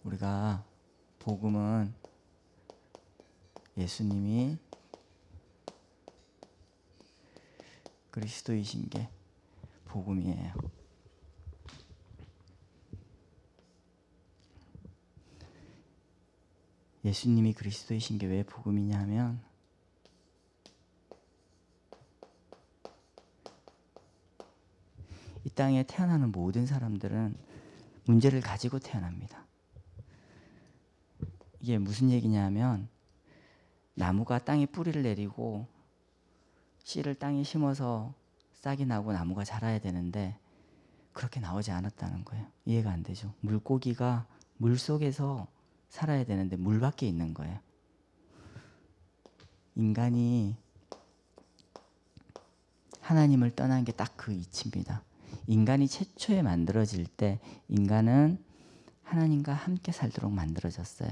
우리가 복음은 예수님이 그리스도이신 게 복음이에요. 예수님이 그리스도이신 게 왜 복음이냐면 이 땅에 태어나는 모든 사람들은 문제를 가지고 태어납니다. 이게 무슨 얘기냐면 나무가 땅에 뿌리를 내리고 씨를 땅에 심어서 싹이 나고 나무가 자라야 되는데 그렇게 나오지 않았다는 거예요. 이해가 안 되죠. 물고기가 물 속에서 살아야 되는데 물 밖에 있는 거예요. 인간이 하나님을 떠난 게 딱 그 이치입니다. 인간이 최초에 만들어질 때 인간은 하나님과 함께 살도록 만들어졌어요.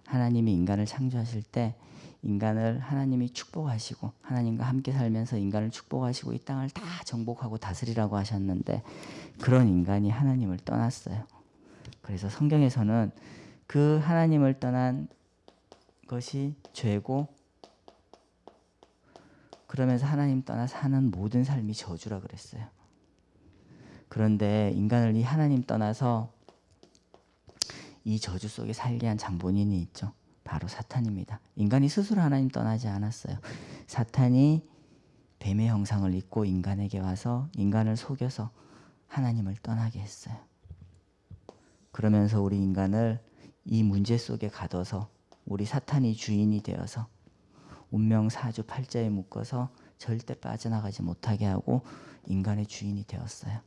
하나님이 인간을 창조하실 때 인간을 하나님이 축복하시고 하나님과 함께 살면서 인간을 축복하시고 이 땅을 다 정복하고 다스리라고 하셨는데 그런 인간이 하나님을 떠났어요. 그래서 성경에서는 그 하나님을 떠난 것이 죄고 그러면서 하나님 떠나 사는 모든 삶이 저주라 그랬어요. 그런데 인간을 이 하나님 떠나서 이 저주 속에 살게 한 장본인이 있죠. 바로 사탄입니다. 인간이 스스로 하나님 떠나지 않았어요. 사탄이 뱀의 형상을 입고 인간에게 와서 인간을 속여서 하나님을 떠나게 했어요. 그러면서 우리 인간을 이 문제 속에 가둬서 우리 사탄이 주인이 되어서 운명 사주 팔자에 묶어서 절대 빠져나가지 못하게 하고 인간의 주인이 되었어요.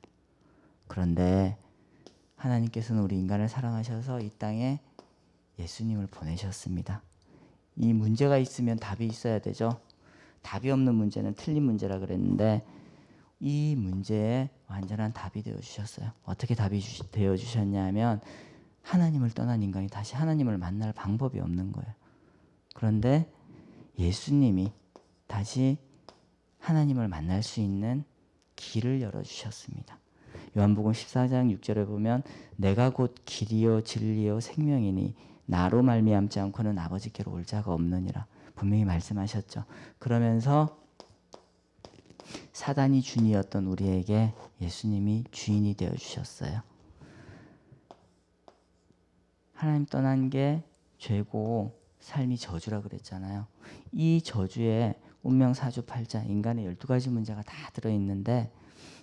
그런데 하나님께서는 우리 인간을 사랑하셔서 이 땅에 예수님을 보내셨습니다. 이 문제가 있으면 답이 있어야 되죠. 답이 없는 문제는 틀린 문제라 그랬는데 이 문제에 완전한 답이 되어주셨어요. 어떻게 답이 되어주셨냐면 하나님을 떠난 인간이 다시 하나님을 만날 방법이 없는 거예요. 그런데 예수님이 다시 하나님을 만날 수 있는 길을 열어주셨습니다. 요한복음 14장 6절에 보면 내가 곧 길이요 진리요 생명이니 나로 말미암지 않고는 아버지께로 올 자가 없느니라 분명히 말씀하셨죠. 그러면서 사단이 주인이었던 우리에게 예수님이 주인이 되어주셨어요. 하나님 떠난 게 죄고 삶이 저주라 그랬잖아요. 이 저주에 운명 사주팔자 인간의 12가지 문제가 다 들어있는데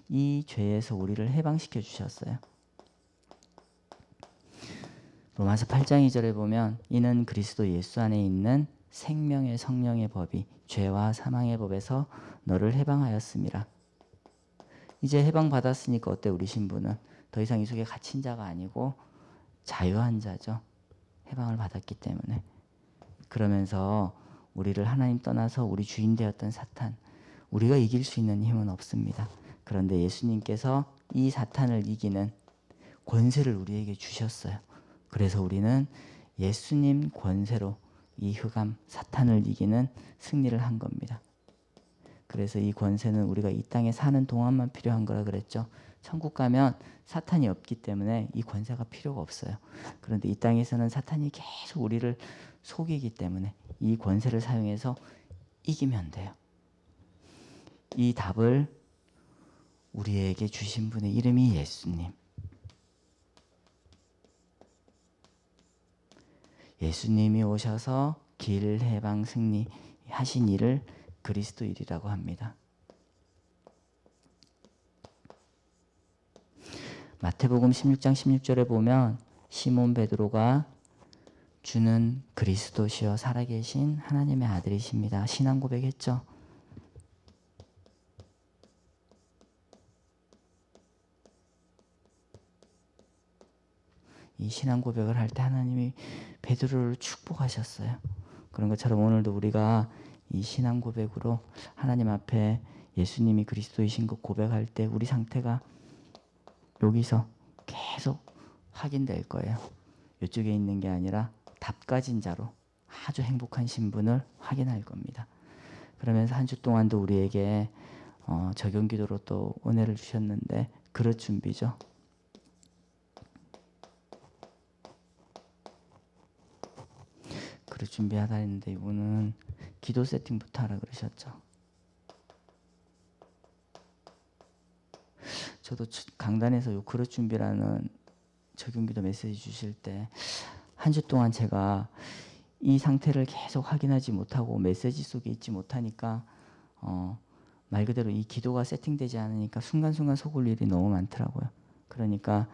이 죄에서 우리를 해방시켜 주셨어요. 로마서 8장 2절에 보면 이는 그리스도 예수 안에 있는 생명의 성령의 법이 죄와 사망의 법에서 너를 해방하였음이라. 이제 해방받았으니까 어때 우리 신부는 더 이상 이 속에 갇힌 자가 아니고 자유한 자죠. 해방을 받았기 때문에. 그러면서 우리를 하나님 떠나서 우리 주인 되었던 사탄 우리가 이길 수 있는 힘은 없습니다. 그런데 예수님께서 이 사탄을 이기는 권세를 우리에게 주셨어요. 그래서 우리는 예수님 권세로 이 흑암 사탄을 이기는 승리를 한 겁니다. 그래서 이 권세는 우리가 이 땅에 사는 동안만 필요한 거라 그랬죠. 천국 가면 사탄이 없기 때문에 이 권세가 필요가 없어요. 그런데 이 땅에서는 사탄이 계속 우리를 속이기 때문에 이 권세를 사용해서 이기면 돼요. 이 답을 우리에게 주신 분의 이름이 예수님. 예수님이 오셔서 길, 해방, 승리 하신 일을 그리스도 일이라고 합니다. 마태복음 16장 16절에 보면 시몬 베드로가 주는 그리스도시여 살아계신 하나님의 아들이십니다. 신앙 고백했죠. 이 신앙 고백을 할 때 하나님이 베드로를 축복하셨어요. 그런 것처럼 오늘도 우리가 이 신앙 고백으로 하나님 앞에 예수님이 그리스도이신 것 고백할 때 우리 상태가 여기서 계속 확인될 거예요. 이쪽에 있는 게 아니라 답 가진 자로 아주 행복한 신분을 확인할 겁니다. 그러면서 한 주 동안도 우리에게 적용 기도로 또 은혜를 주셨는데 그릇 준비죠. 그릇 준비하다 했는데 이분은 기도 세팅부터 하라 그러셨죠. 저도 강단에서 요 그릇 준비라는 적용기도 메시지 주실 때 한 주 동안 제가 이 상태를 계속 확인하지 못하고 메시지 속에 있지 못하니까 말 그대로 이 기도가 세팅되지 않으니까 순간순간 속을 일이 너무 많더라고요. 그러니까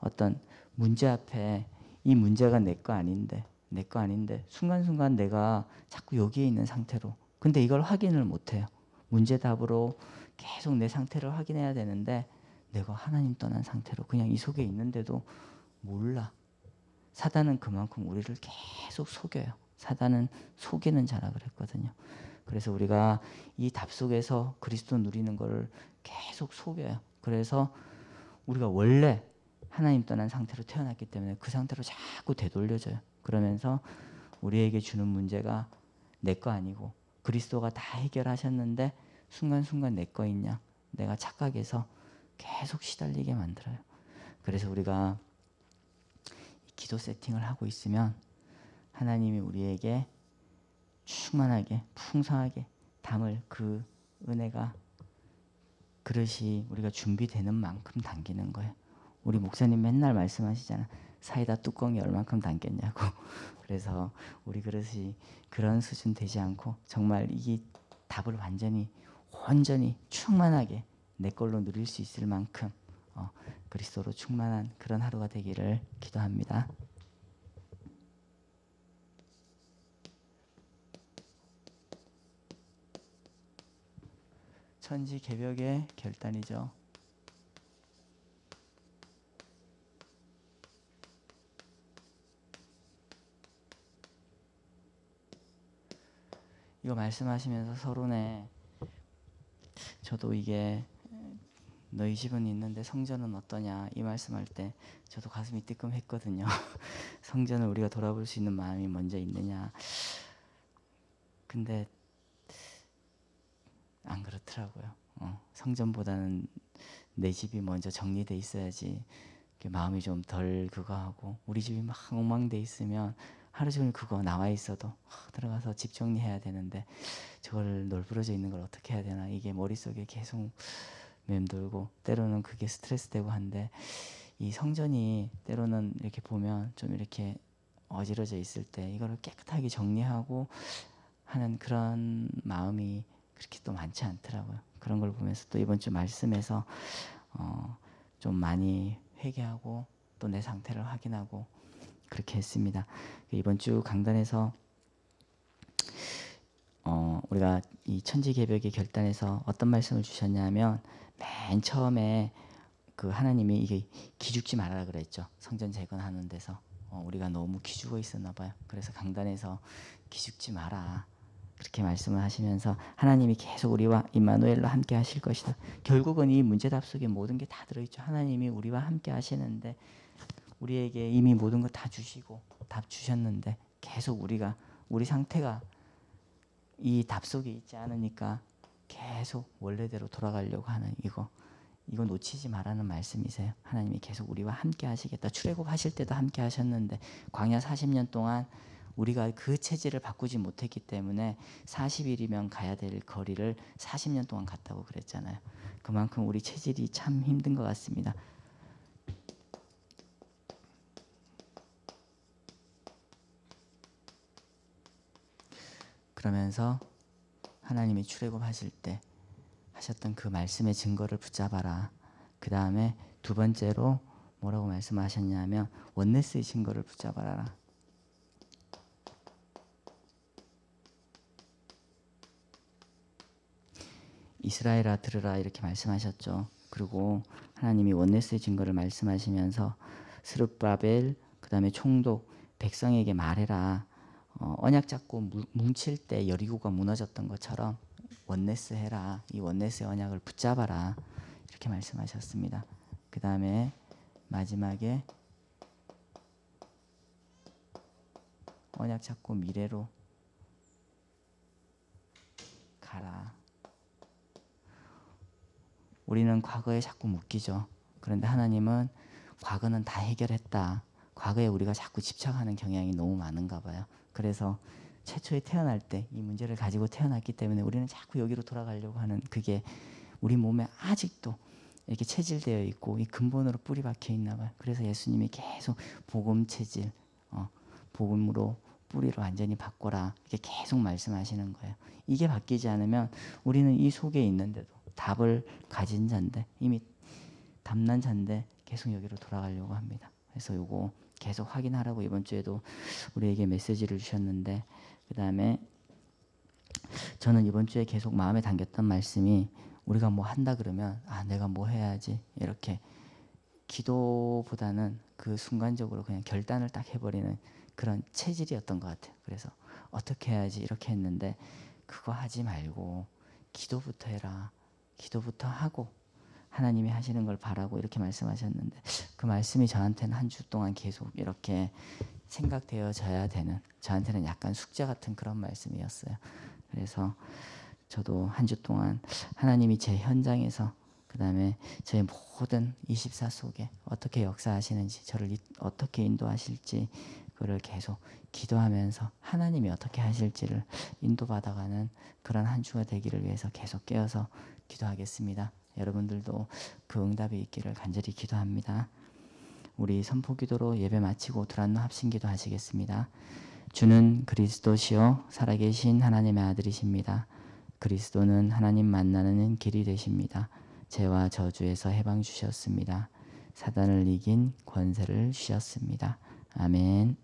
어떤 문제 앞에 이 문제가 내 거 아닌데 순간순간 내가 자꾸 여기에 있는 상태로, 근데 이걸 확인을 못해요. 문제 답으로 계속 내 상태를 확인해야 되는데 내가 하나님 떠난 상태로 그냥 이 속에 있는데도 몰라. 사단은 그만큼 우리를 계속 속여요. 사단은 속이는 자라 그랬거든요. 그래서 우리가 이 답 속에서 그리스도 누리는 거를 계속 속여요. 그래서 우리가 원래 하나님 떠난 상태로 태어났기 때문에 그 상태로 자꾸 되돌려져요. 그러면서 우리에게 주는 문제가 내 거 아니고 그리스도가 다 해결하셨는데 순간순간 내 거 있냐, 내가 착각해서 계속 시달리게 만들어요. 그래서 우리가 기도 세팅을 하고 있으면 하나님이 우리에게 충만하게 풍성하게 담을 그 은혜가, 그릇이 우리가 준비되는 만큼 담기는 거예요. 우리 목사님 맨날 말씀하시잖아. 사이다 뚜껑이 얼만큼 담겼냐고. 그래서 우리 그릇이 그런 수준 되지 않고 정말 이 답을 완전히 온전히 충만하게 내 걸로 누릴 수 있을 만큼 그리스도로 충만한 그런 하루가 되기를 기도합니다. 천지 개벽의 결단이죠. 이거 말씀하시면서 서론에 저도 이게 너희 집은 있는데 성전은 어떠냐 이 말씀할 때 저도 가슴이 뜨끔했거든요. 성전을 우리가 돌아볼 수 있는 마음이 먼저 있느냐. 근데 안 그렇더라고요. 성전보다는 내 집이 먼저 정리돼 있어야지 마음이 좀 덜 그거 하고, 우리 집이 막 엉망돼 있으면 하루 종일 그거 나와 있어도 들어가서 집 정리해야 되는데 저걸 널브러져 있는 걸 어떻게 해야 되나, 이게 머릿속에 계속 맴돌고 때로는 그게 스트레스 되고 한데, 이 성전이 때로는 이렇게 보면 좀 이렇게 어지러져 있을 때 이거를 깨끗하게 정리하고 하는 그런 마음이 그렇게 또 많지 않더라고요. 그런 걸 보면서 또 이번 주 말씀에서 좀 많이 회개하고 또 내 상태를 확인하고 그렇게 했습니다. 이번 주 강단에서 우리가 이 천지개벽의 결단에서 어떤 말씀을 주셨냐면, 맨 처음에 그 하나님이 이게 기죽지 말아라 그랬죠. 성전 재건하는 데서 우리가 너무 기죽어 있었나 봐요. 그래서 강단에서 기죽지 마라 그렇게 말씀을 하시면서 하나님이 계속 우리와 임마누엘로 함께 하실 것이다. 결국은 이 문제답 속에 모든 게 다 들어있죠. 하나님이 우리와 함께 하시는데 우리에게 이미 모든 거 다 주시고 답 주셨는데 계속 우리 상태가 이 답 속에 있지 않으니까 계속 원래대로 돌아가려고 하는 이거 놓치지 말라는 말씀이세요. 하나님이 계속 우리와 함께 하시겠다. 출애굽 하실 때도 함께 하셨는데 광야 40년 동안 우리가 그 체질을 바꾸지 못했기 때문에 40일이면 가야 될 거리를 40년 동안 갔다고 그랬잖아요. 그만큼 우리 체질이 참 힘든 것 같습니다. 그러면서 하나님이 출애굽 하실 때 하셨던 그 말씀의 증거를 붙잡아라. 그 다음에 두 번째로 뭐라고 말씀하셨냐면 원네스의 증거를 붙잡아라. 이스라엘아 들으라 이렇게 말씀하셨죠. 그리고 하나님이 원네스의 증거를 말씀하시면서 스룹바벨 그 다음에 총독 백성에게 말해라. 언약 잡고 뭉칠 때 여리고가 무너졌던 것처럼 원네스 해라. 이 원네스의 언약을 붙잡아라. 이렇게 말씀하셨습니다. 그 다음에 마지막에 언약 잡고 미래로 가라. 우리는 과거에 자꾸 묶이죠. 그런데 하나님은 과거는 다 해결했다. 과거에 우리가 자꾸 집착하는 경향이 너무 많은가 봐요. 그래서 최초에 태어날 때 이 문제를 가지고 태어났기 때문에 우리는 자꾸 여기로 돌아가려고 하는 그게 우리 몸에 아직도 이렇게 체질되어 있고 이 근본으로 뿌리 박혀 있나 봐요. 그래서 예수님이 계속 복음 체질, 복음으로 뿌리를 완전히 바꿔라 이렇게 계속 말씀하시는 거예요. 이게 바뀌지 않으면 우리는 이 속에 있는데도 답을 가진 자인데 이미 답난 자인데 계속 여기로 돌아가려고 합니다. 그래서 요거 계속 확인하라고 이번 주에도 우리에게 메시지를 주셨는데, 그 다음에 저는 이번 주에 계속 마음에 담겼던 말씀이 우리가 뭐 한다 그러면 내가 뭐 해야지 이렇게 기도보다는 그 순간적으로 그냥 결단을 딱 해버리는 그런 체질이었던 것 같아요. 그래서 어떻게 해야지 이렇게 했는데 그거 하지 말고 기도부터 해라. 기도부터 하고 하나님이 하시는 걸 바라고 이렇게 말씀하셨는데 그 말씀이 저한테는 한 주 동안 계속 이렇게 생각되어져야 되는, 저한테는 약간 숙제 같은 그런 말씀이었어요. 그래서 저도 한 주 동안 하나님이 제 현장에서 그 다음에 저의 모든 24 속에 어떻게 역사하시는지, 저를 어떻게 인도하실지 그거를 계속 기도하면서 하나님이 어떻게 하실지를 인도받아가는 그런 한 주가 되기를 위해서 계속 깨어서 기도하겠습니다. 여러분들도 그 응답이 있기를 간절히 기도합니다. 우리 선포기도로 예배 마치고 두란노 합심기도 하시겠습니다. 주는 그리스도시요 살아계신 하나님의 아들이십니다. 그리스도는 하나님 만나는 길이 되십니다. 죄와 저주에서 해방 주셨습니다. 사단을 이긴 권세를 주셨습니다. 아멘.